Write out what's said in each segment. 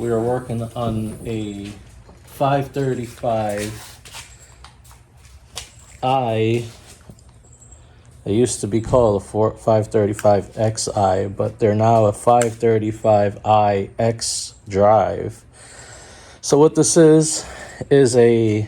we are working on a 535i. It used to be called a 535xi, but they're now a 535iX drive. So what this is a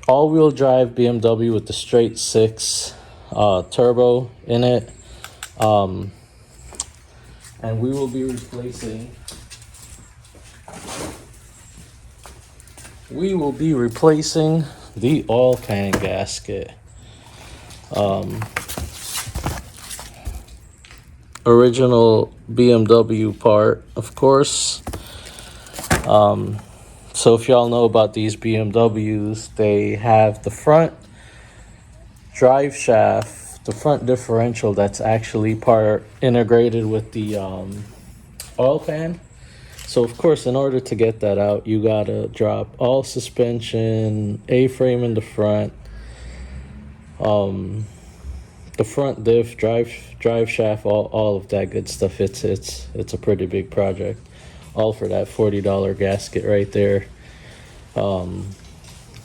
all-wheel drive BMW with the straight six turbo in it. And we will be replacing the oil pan gasket. Original BMW part, of course. So if y'all know about these BMWs, they have the front drive shaft, the front differential that's actually integrated with the oil pan. So of course, in order to get that out, you gotta drop all suspension, A-frame in the front, the front diff, drive shaft, all of that good stuff. It's a pretty big project, all for that $40 gasket right there.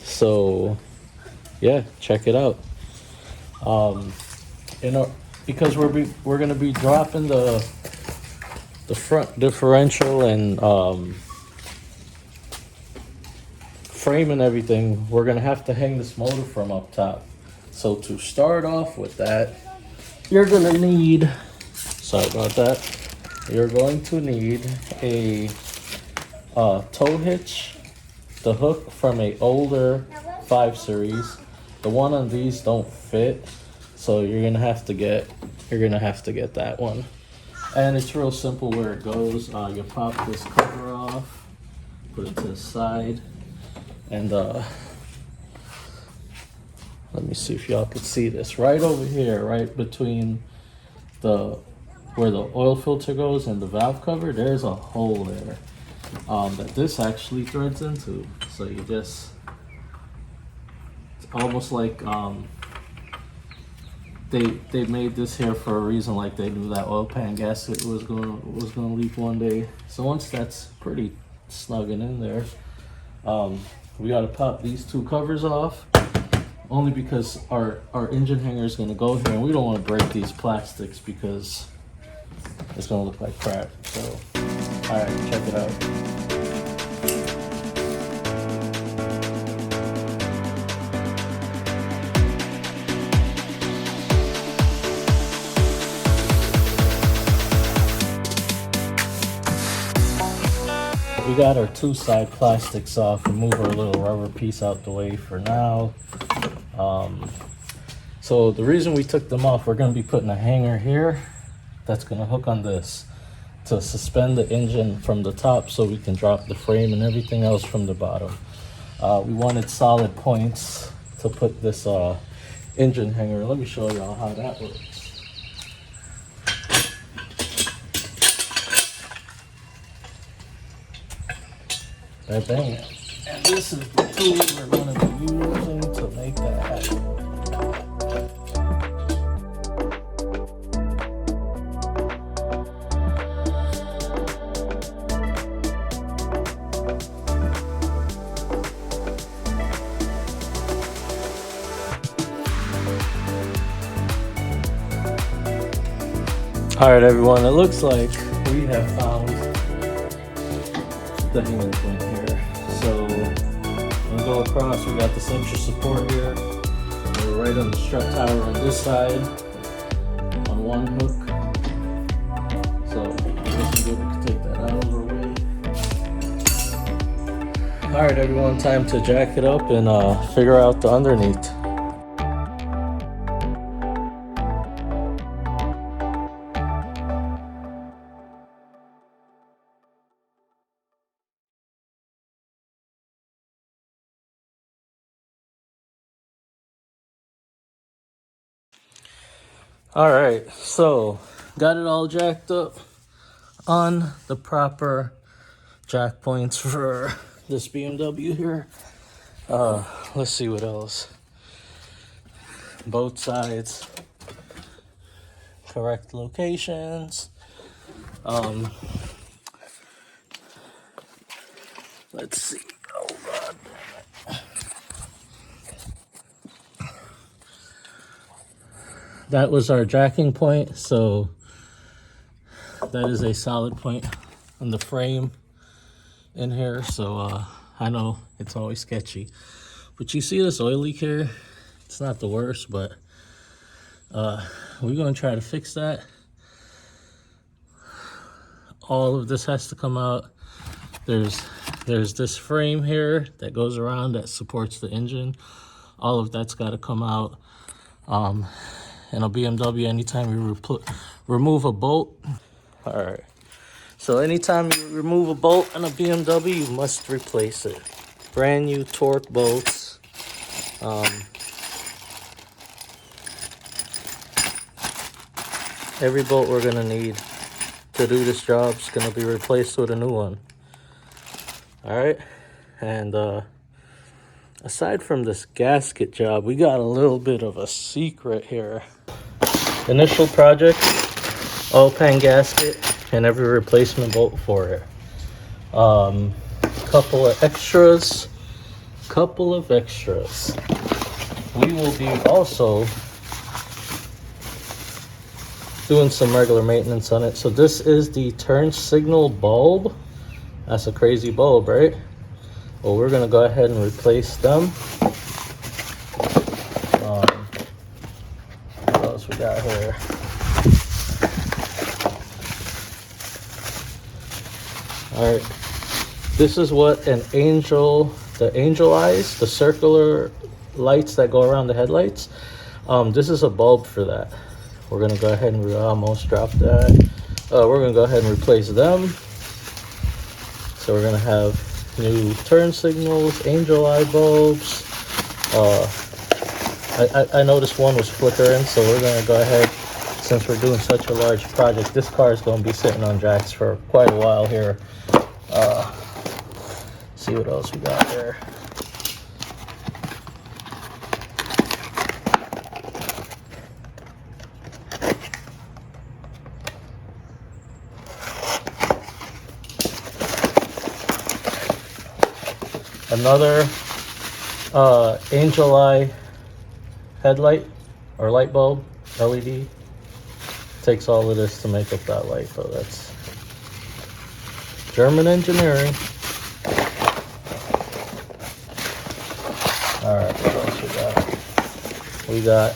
So yeah, check it out. Because we're gonna be dropping the front differential and frame and everything, we're gonna have to hang this motor from up top. So to start off with that, you're gonna need, sorry about that, you're going to need a tow hitch, the hook from a older 5 Series. The one on these don't fit, so you're gonna have to get that one. And it's real simple where it goes. You pop this cover off, put it to the side, and let me see if y'all could see this. Right over here, right between where the oil filter goes and the valve cover, there's a hole there that this actually threads into. So you just, it's almost like they made this here for a reason, like they knew that oil pan gasket was gonna leak one day. So once that's pretty snug and in there, we gotta pop these two covers off, only because our engine hanger is gonna go here, and we don't want to break these plastics because it's gonna look like crap. So all right, check it out. We got our two side plastics off and move our little rubber piece out the way for now. So the reason we took them off, we're going to be putting a hanger here that's going to hook on this to suspend the engine from the top so we can drop the frame and everything else from the bottom. We wanted solid points to put this engine hanger. Let me show y'all how that works. Bang. And this is the tool we're going to be using to make that happen. All right, everyone, it looks like we have found the hanging point here. So I'm gonna go across. We got this extra support here. We're right on the strut tower on this side on one hook. So I guess we can take that out of our way. All right, everyone, time to jack it up and figure out the underneath. All right, so got it all jacked up on the proper jack points for this BMW here. Let's see what else. Both sides, correct locations. Um, let's see. Oh God. That was our jacking point, so that is a solid point on the frame in here. So I know it's always sketchy, but you see this oil leak here? It's not the worst, but we're gonna try to fix that. All of this has to come out. There's this frame here that goes around that supports the engine. All of that's got to come out. In a BMW, anytime you remove a bolt. All right. So anytime you remove a bolt in a BMW, you must replace it. Brand new torque bolts. Every bolt we're gonna need to do this job is gonna be replaced with a new one. All right. And aside from this gasket job, we got a little bit of a secret here. Initial project, oil pan gasket, and every replacement bolt for it. Couple of extras. We will be also doing some regular maintenance on it. So this is the turn signal bulb. That's a crazy bulb, right? Well, we're gonna go ahead and replace them. What else we got here? All right, this is what the angel eyes, the circular lights that go around the headlights. This is a bulb for that. We're gonna go ahead and we almost dropped that. We're gonna go ahead and replace them. So we're gonna have new turn signals, angel eye bulbs. I noticed one was flickering, so we're gonna go ahead, since we're doing such a large project, this car is gonna be sitting on jacks for quite a while here. See what else we got there. Another angel eye headlight or light bulb, LED. Takes all of this to make up that light, though. That's German engineering. All right, what else we got? We got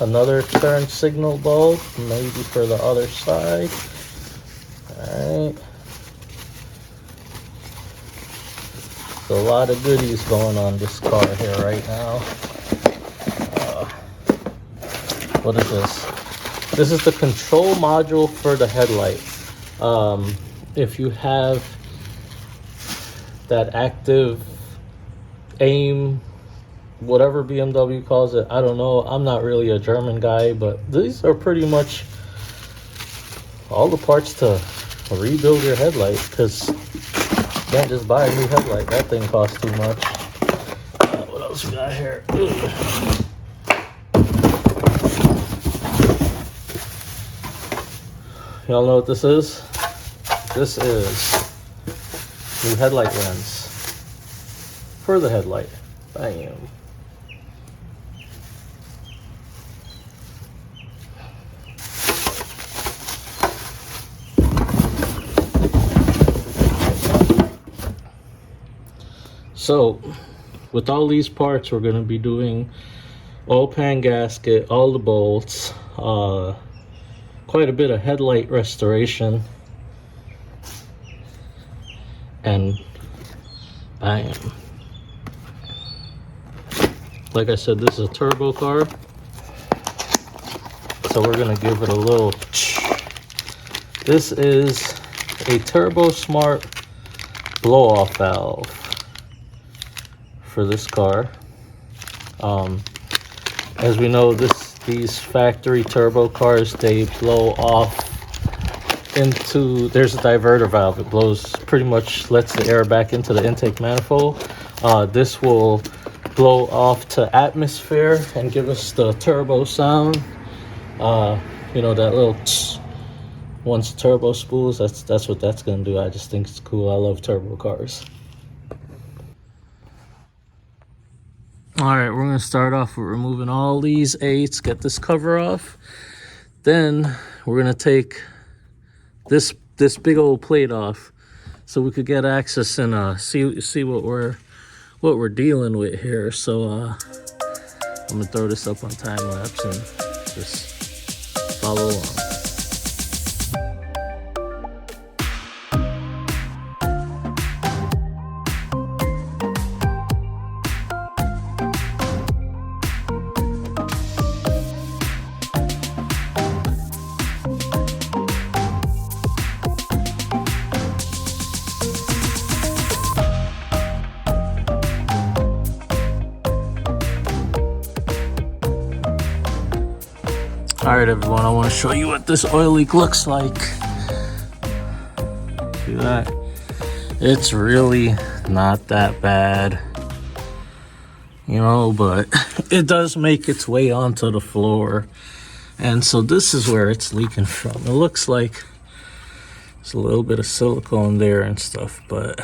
another turn signal bulb, maybe for the other side. All right. A lot of goodies going on this car here right now. What is this? This is the control module for the headlight. If you have that active aim, whatever BMW calls it, I don't know. I'm not really a German guy, but these are pretty much all the parts to rebuild your headlight, because you can't just buy a new headlight. That thing costs too much. What else we got here? Y'all know what this is? This is new headlight lens for the headlight. Bam. So, with all these parts, we're going to be doing oil pan gasket, all the bolts, quite a bit of headlight restoration, and bam. Like I said, this is a turbo car, so we're going to give it a little. This is a Turbo Smart blow-off valve for this car. As we know, these factory turbo cars, they blow off into, there's a diverter valve. It blows, pretty much lets the air back into the intake manifold. This will blow off to atmosphere and give us the turbo sound. You know, that little tss. once the turbo spools, that's what that's gonna do. I just think it's cool. I love turbo cars. All right, we're gonna start off with removing all these eights, get this cover off. Then we're gonna take this big old plate off so we could get access and see what we're dealing with here. So I'm gonna throw this up on time lapse and just follow along. All right, everyone, I want to show you what this oil leak looks like. See that? It's really not that bad, you know, but it does make its way onto the floor. And so this is where it's leaking from. It looks like there's a little bit of silicone there and stuff, but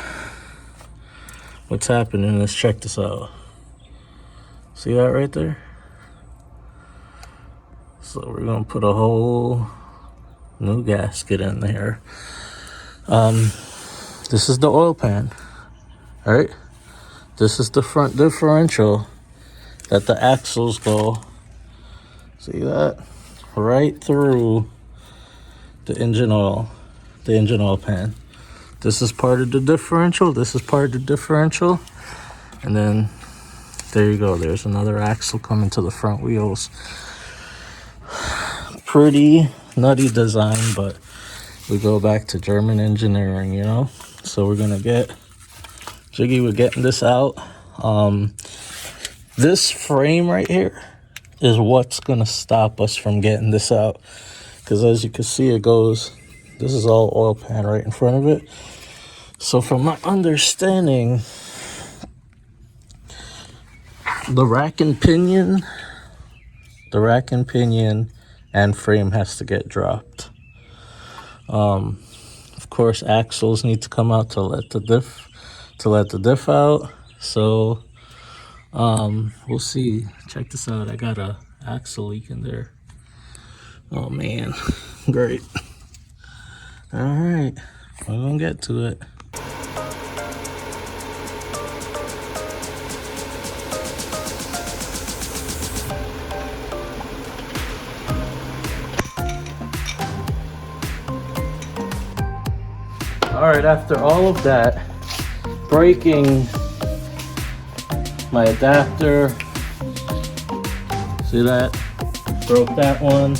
what's happening is, check this out. See that right there? So we're gonna put a whole new gasket in there. This is the oil pan, all right? This is the front differential that the axles go. See that? Right through the engine oil pan. This is part of the differential. This is part of the differential. And then there you go. There's another axle coming to the front wheels. Pretty nutty design, but we go back to German engineering, you know? So we're gonna get jiggy with getting this out. This frame right here is what's gonna stop us from getting this out. Because as you can see, it goes, this is all oil pan right in front of it. So from my understanding, the rack and pinion and frame has to get dropped. Of course, axles need to come out to let the diff out. So we'll see. Check this out. I got a axle leak in there. Oh man, great. All right, we're gonna get to it. All right, after all of that, breaking my adapter, see that? Broke that one.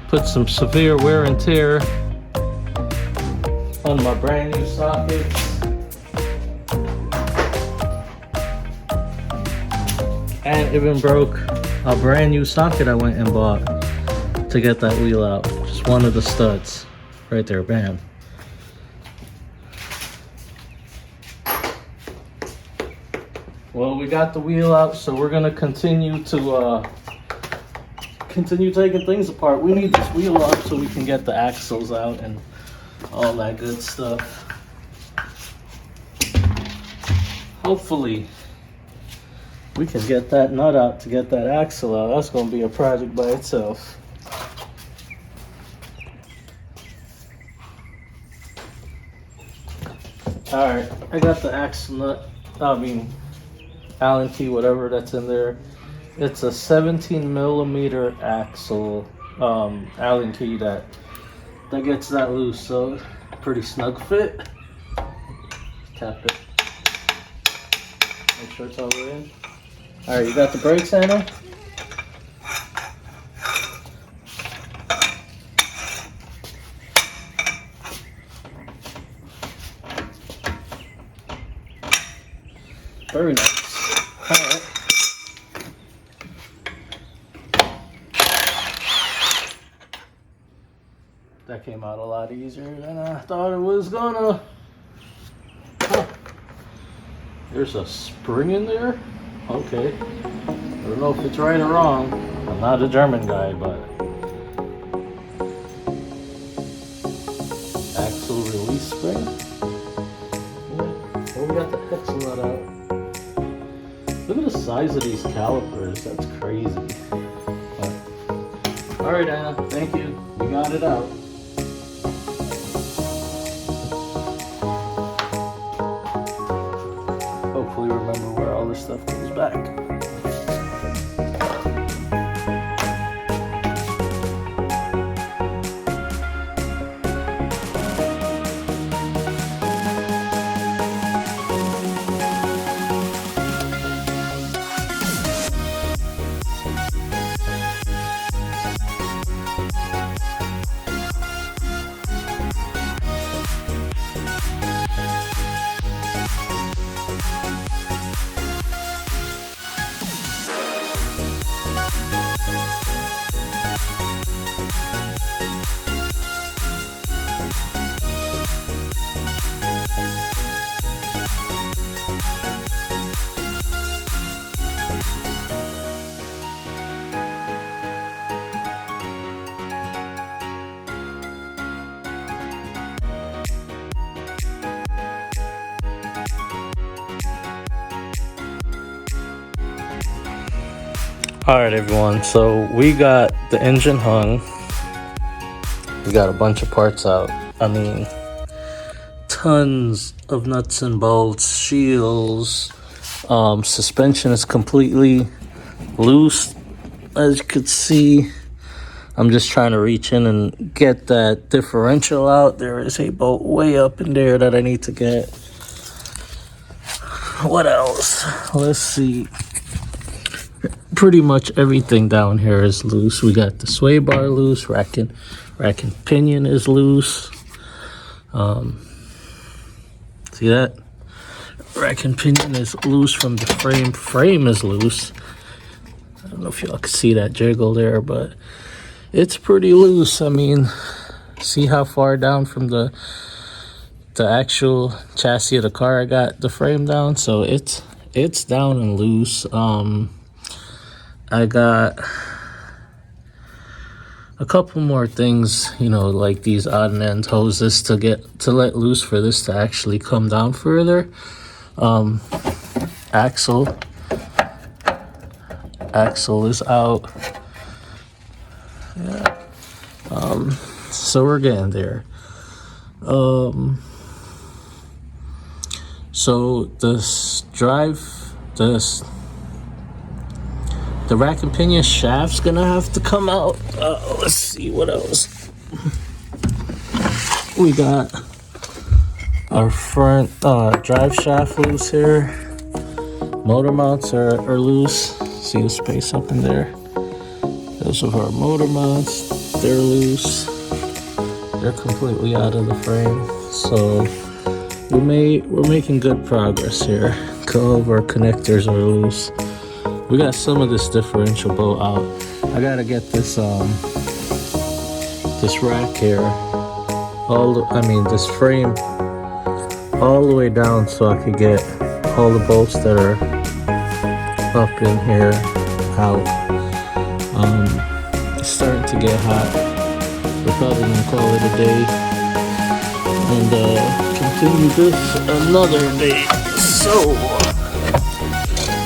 Put some severe wear and tear on my brand new sockets. And even broke a brand new socket I went and bought to get that wheel out. Just one of the studs right there, bam. Well, we got the wheel out, so we're gonna continue taking things apart. We need this wheel up so we can get the axles out and all that good stuff. Hopefully we can get that nut out to get that axle out. That's gonna be a project by itself. All right, I got the axle nut, Allen key, whatever that's in there. It's a 17mm axle Allen key that gets that loose, so pretty snug fit. Tap it. Make sure it's all the way in. All right, you got the brakes, Anna? Very nice. All right. That came out a lot easier than I thought it was gonna. Huh. There's a spring in there? Okay. I don't know if it's right or wrong. I'm not a German guy, but got the hex let out. Look at the size of these calipers. That's crazy. All right, Anna. Thank you. You got it out. Hopefully, remember where all this stuff goes back. Alright everyone, so we got the engine hung. We got a bunch of parts out. I mean, tons of nuts and bolts, shields. Suspension is completely loose, as you can see. I'm just trying to reach in and get that differential out. There is a bolt way up in there that I need to get. What else? Let's see. Pretty much everything down here is loose. We got the sway bar loose, rack and pinion is loose. See that? Rack and pinion is loose from the frame. Frame is loose. I don't know if y'all can see that jiggle there, but it's pretty loose. I mean, see how far down from the actual chassis of the car I got the frame down? So it's down and loose. I got a couple more things, you know, like these odd and end hoses to let loose for this to actually come down further. Axle is out. Yeah. So we're getting there. So the rack and pinion shaft's gonna have to come out. Let's see what else. We got our front drive shaft loose here. Motor mounts are loose. See the space up in there? Those are our motor mounts. They're loose. They're completely out of the frame. So we're making good progress here. All of our connectors are loose. We got some of this differential bolt out. I gotta get this rack here, this frame all the way down so I could get all the bolts that are up in here out. It's starting to get hot. We're probably gonna call it a day and continue this another day. So,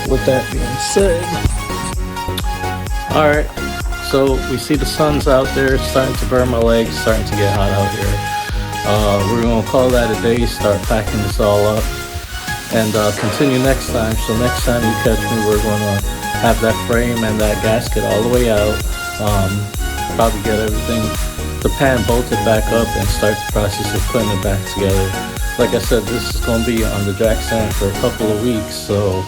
with that being said, all right, so we see the sun's out there. It's starting to burn my legs, starting to get hot out here. We're gonna call that a day, start packing this all up, and continue next time. So next time you catch me, we're gonna have that frame and that gasket all the way out. Probably get everything, the pan bolted back up, and start the process of putting it back together. Like I said, this is gonna be on the jack stand for a couple of weeks, so